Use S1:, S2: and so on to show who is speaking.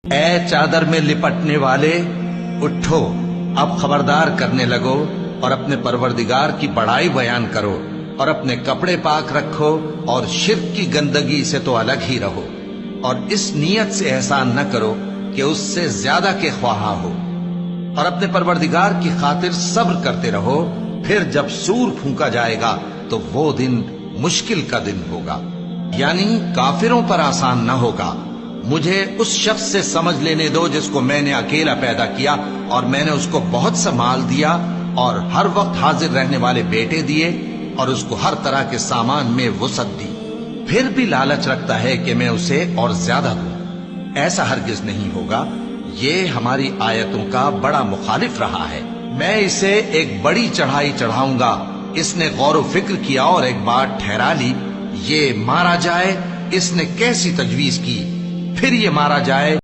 S1: ए चादर में लिपटने वाले, उठो, अब खबरदार करने लगो और अपने परवरदिगार की बड़ाई बयान करो और अपने कपड़े पाक रखो और शिर्क की गंदगी से तो अलग ही रहो और इस नीयत से एहसान न करो कि उससे ज्यादा के ख्वाहा हो और अपने परवरदिगार की खातिर सब्र करते रहो। फिर जब सूर फूंका जाएगा तो वो दिन मुश्किल का दिन होगा, यानी काफिरों पर आसान न होगा। मुझे उस शख्स से समझ लेने दो जिसको मैंने अकेला पैदा किया और मैंने उसको बहुत सा माल दिया और हर वक्त हाजिर रहने वाले बेटे दिए और उसको हर तरह के सामान में वुसअत दी, फिर भी लालच रखता है कि मैं उसे और ज्यादा दूं। ऐसा हरगिज नहीं होगा। ये हमारी आयतों का बड़ा मुखालिफ रहा है। मैं इसे एक बड़ी चढ़ाई चढ़ाऊंगा। इसने गौर व फिक्र किया और एक बात ठहरा ली, ये मारा जाए। इसने कैसी तजवीज की, फिर ये मारा जाए।